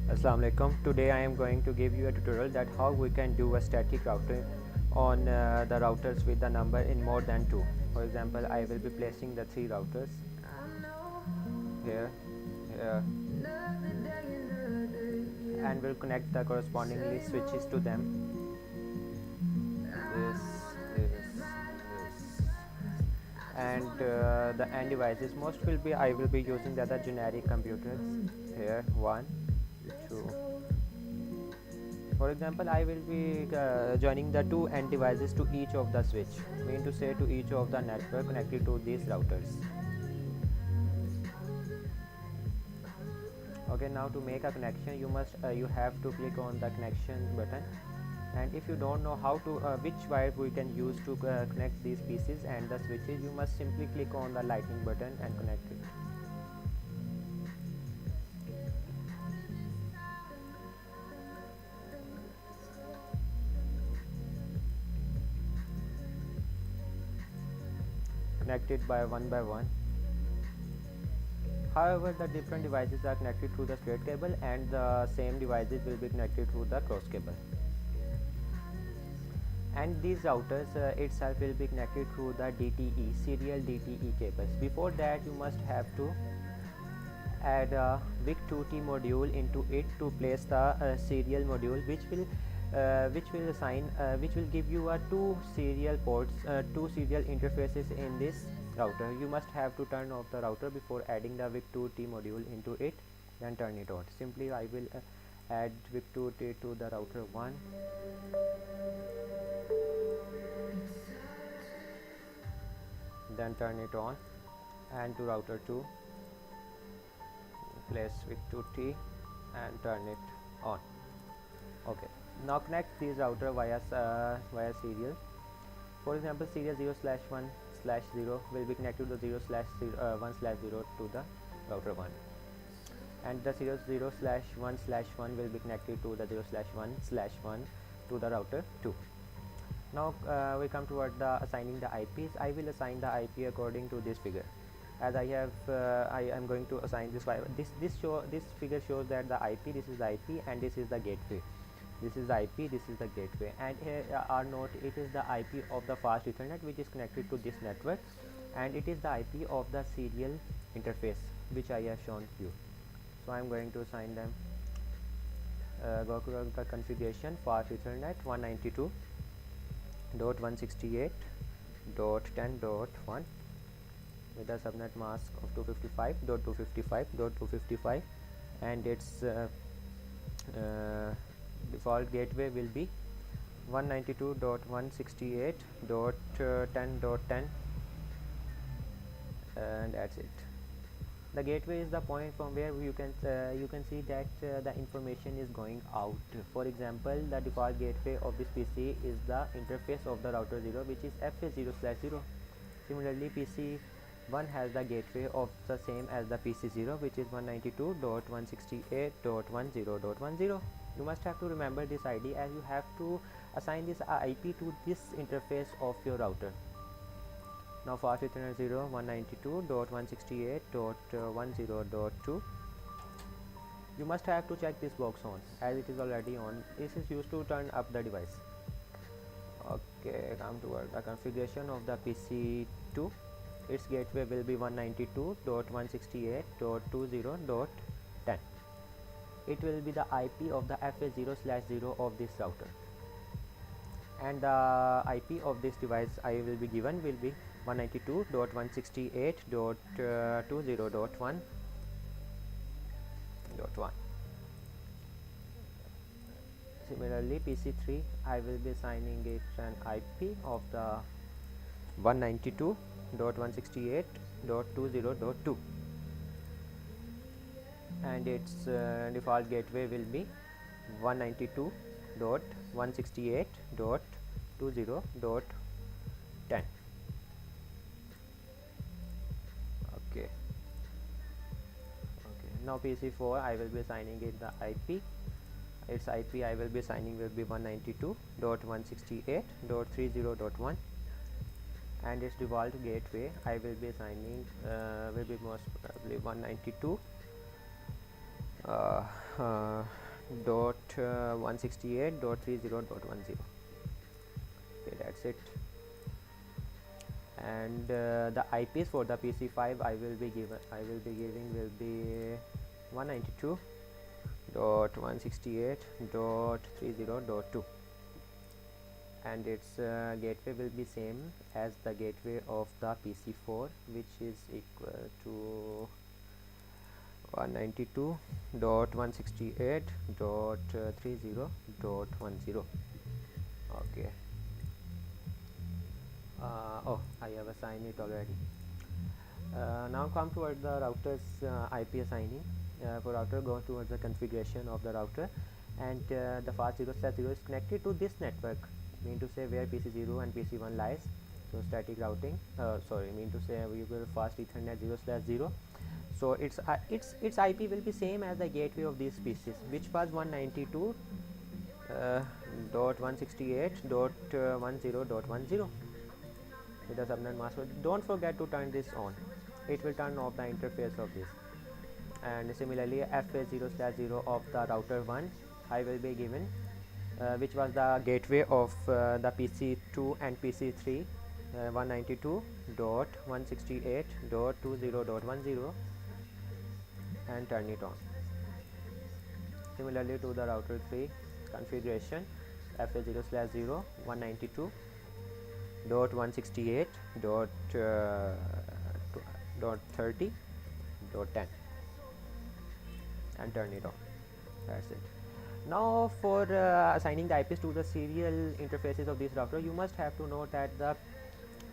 Assalamu alaikum. Today I am going to give you a tutorial that how we can do a static routing on the routers with the number in more than 2. For example, I will be placing the 3 routers here, here, and will connect the correspondingly switches to them. This, and the end devices most will be I will be using the other generic computers here 1 2. For example, I will be joining the two end devices to each of the switch, mean to say to each of the network connected to these routers. Okay, now to make a connection you have to click on the connection button, and if you don't know how to which wire we can use to connect these pieces and the switches, you must simply click on the lightning button and connect it. Connect it by one. However, the different devices are connected through the straight cable and the same devices will be connected through the cross cable. And these routers itself will be connected through the DTE, serial DTE cables. Before that, you must have to add a VIC2T module into it to place the serial module, which will give you a two serial ports, two serial interfaces in this router. You must have to turn off the router before adding the VIC2T module into it, then turn it on. Simply I will add VIC2T to the router 1, then turn it on, and to router 2 place VIC2T and turn it on. Okay, now connect these router via serial. For example, serial 0/1/0 will be connected to 0/1/0 to the router 1, and the serial 0/1/1 will be connected to the 0/1/1 to the router 2. Now we come toward the assigning the IPs. I will assign the IP according to this figure. As I am going to assign this this figure shows that the IP, this is the IP and this is the gateway. This is the IP, this is the gateway, and here are note, it is the IP of the fast Ethernet which is connected to this network, and it is the IP of the serial interface which I have shown you. So I am going to assign them. Go to the configuration, fast Ethernet 192.168.10.1 with a subnet mask of 255.255.255, and its default gateway will be 192.168.10.10, and that's it. The gateway is the point from where you can see that the information is going out. For example, the default gateway of this PC is the interface of the router 0, which is FA0/0. Similarly, PC 1 has the gateway of the same as the PC 0, which is 192.168.10.10. You must have to remember this ID, as you have to assign this IP to this interface of your router. Now fast Ethernet 0 192.168.10.2. You must have to check this box on, as it is already on. This is used to turn up the device. Okay, come toward the configuration of the PC2. Its gateway will be 192.168.20.10. It will be the IP of the FA0/0 of this router, and the IP of this device I will be given will be 192.168.20.1.1. Similarly, PC3 I will be assigning it an IP of the 192.168.20.2, and its default gateway will be 192.168.20.10. Okay, now PC4 I will be assigning it the IP. Its IP I will be assigning will be 192.168.30.1, and its default gateway I will be assigning will be most probably 192 uh, uh, dot 168.30.10. Okay, that's it. And the IPs for the PC5 I will be giving will be 192.168.30.2, and its gateway will be same as the gateway of the PC4, which is equal to 192.168.30.10. Okay. Oh, I have assigned it already. Now come towards the router's IP assigning. For router, go towards the configuration of the router, and the fast 0/0 is connected to this network, mean to say where PC0 and PC1 lies. So static routing, mean to say we will fast Ethernet 0/0. So its IP will be same as the gateway of these PCs, which was 192.168.10.10 with the subnet mask. Don't forget to turn this on. It will turn off the interface of this. And similarly, FA0/0 of the router 1 I will be given, which was the gateway of the PC2 and PC3, 192.168.20.10, and turn it on. Similarly to the router 3 configuration, FA0/0 192.168.30.10, and turn it on. That's it. Now for assigning the IPs to the serial interfaces of this router, you must have to know that the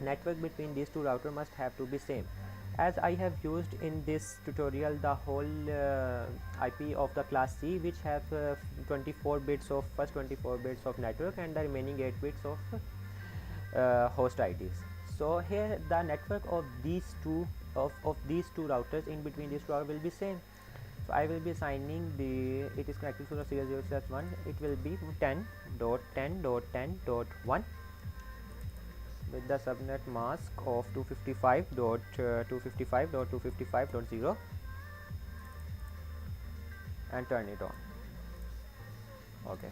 network between these two routers must have to be same. As I have used in this tutorial the whole IP of the class C, which have 24 bits of first 24 bits of network and the remaining 8 bits of host IDs. So here the network of these two routers, in between these two routers, will be same. So I will be assigning it is connected to the serial 0/1. It will be 10.10.10.1 with the subnet mask of 255.255.255.0, and turn it on. Okay.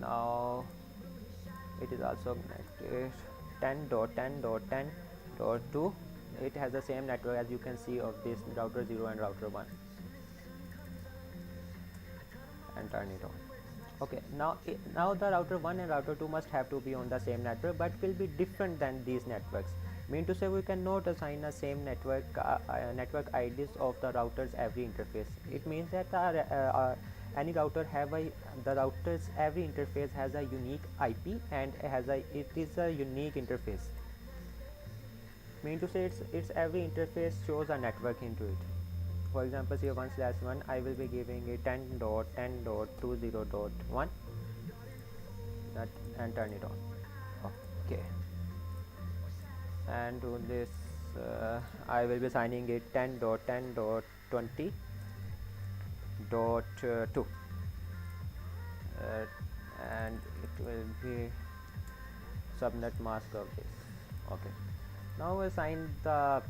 Now it is also connected 10.10.10.2. It has the same network as you can see of this router 0 and router 1, and turn it on. Okay, now the router 1 and router 2 must have to be on the same network, but will be different than these networks. Mean to say we cannot assign the same network IDs of the routers every interface. It means that any router the routers every interface has a unique IP and it is a unique interface. Mean to say it's every interface shows a network into it. For example, here 1/1 I will be giving a 10.10.20.1 and turn it on. Okay, and to this I will be assigning it 10.10.20.2 and it will be subnet mask of this. Okay, now assign the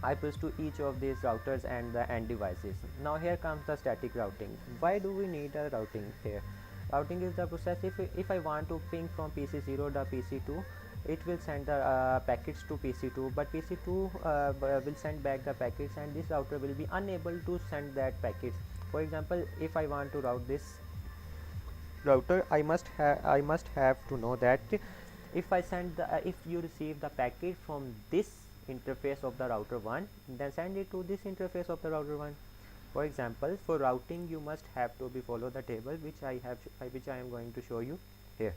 IPs to each of these routers and the end devices. Now here comes the static routing. Why do we need a routing here? Routing is the process if I want to ping from PC0 to PC2, it will send the packets to PC2, but PC2 will send back the packets, and this router will be unable to send that packets. For example, if I want to route this router, I must have to know that if I send if you receive the packet from this interface of the router 1, then send it to this interface of the router 1. For example, for routing you must have to follow the table which I am going to show you here.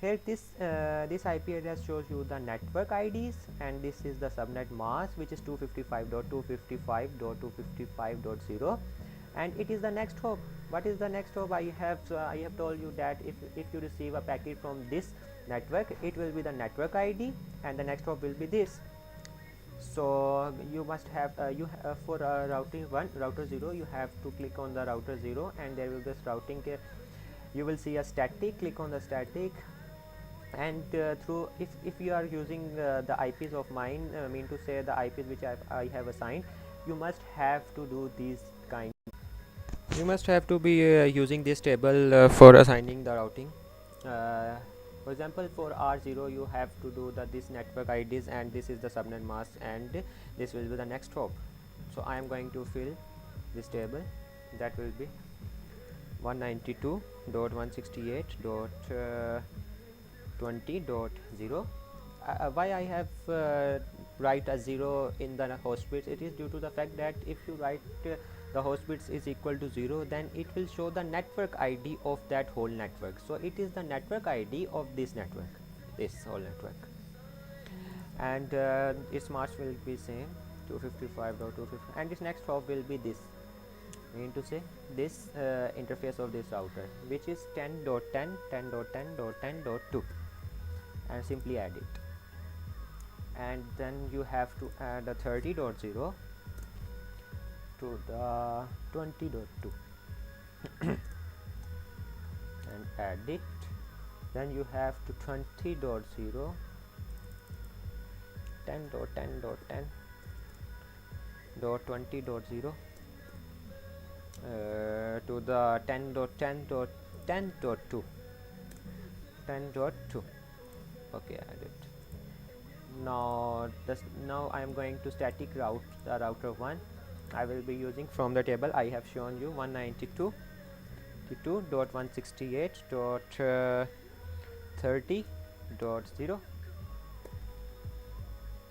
This IP address shows you the network IDs, and this is the subnet mask, which is 255.255.255.0, and it is the next hop. What is the next hop? I have told you that if you receive a packet from this network, it will be the network ID, and the next hop will be this. So you must have for routing 1 router 0, you have to click on the router 0, and there will be this routing you will see a static. Click on the static, and through if you are using the IPs of mine, mean to say the IPs which I have assigned, you must have to do these You must have to be using this table for assigning the routing. For example, for R0 you have to do this network IDs, and this is the subnet mask, and this will be the next hop. So I am going to fill this table, that will be 192.168.20.0. Why I have write a 0 in the host bits? It is due to the fact that if you write the host bits is equal to 0, then it will show the network ID of that whole network. So it is the network ID of this network, this whole network, and its mask will be same 255.250, and its next hop will be this, mean to say this interface of this router, which is 10.10.10.10.10.2, and simply add it. And then you have to add a 30.0 to the 20.2 and add it. Then you have to 20.0 10.10.10.20.0 to the 10.10.10.2 10.2. okay, add it. Now I am going to static route the router 1. I will be using from the table I have shown you 192.168.30.0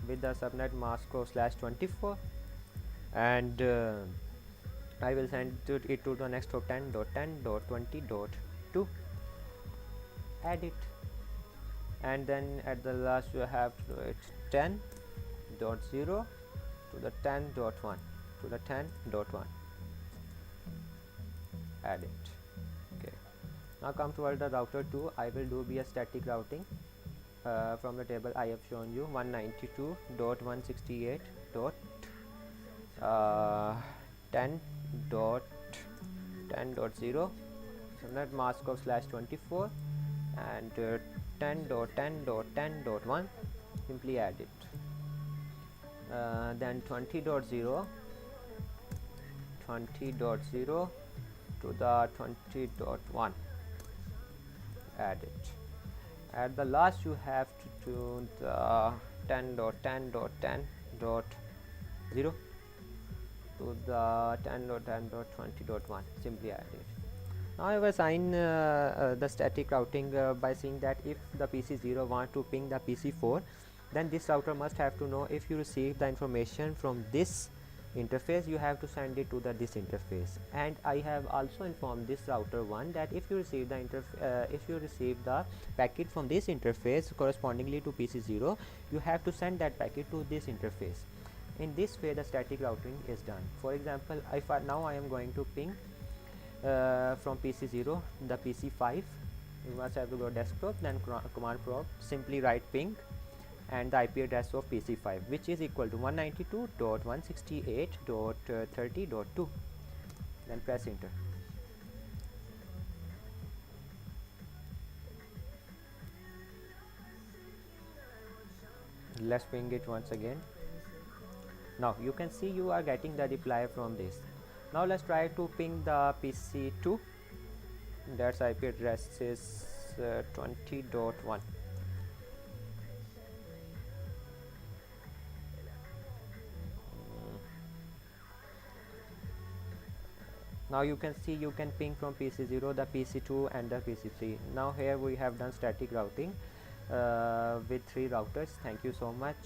with the subnet mask of /24, and I will send it to the next hop 10.10.20.2. add it, and then at the last you have it's 10.0 to the 10.1 to the 10.1. add it. Okay, now come toward the router 2. I will do be a static routing from the table I have shown you 192.168.10.10.0 subnet mask of /24 and 10.10.10.1. simply add it. Then 20.0 to the 20.1. add it. At the last you have to do the 10.10.10.0 to the 10.10.20.1. simply add it. Now I will assign the static routing by saying that if the PC0 want to ping the PC4, then this router must have to know if you receive the information from this interface, you have to send it to this interface. And I have also informed this router 1 that if you receive the packet from this interface correspondingly to PC0, you have to send that packet to this interface. In this way the static routing is done. For example, now I am going to ping from PC0 the PC5. you must have to go desktop, then command prompt, simply write ping and the IP address of PC5, which is equal to 192.168.30.2. then press enter. Let's ping it once again. Now you can see you are getting the reply from this. Now let's try to ping the PC2. That's IP address is 20.1. Now you can see you can ping from PC0, the PC2 and the PC3. Now here we have done static routing with 3 routers. Thank you so much.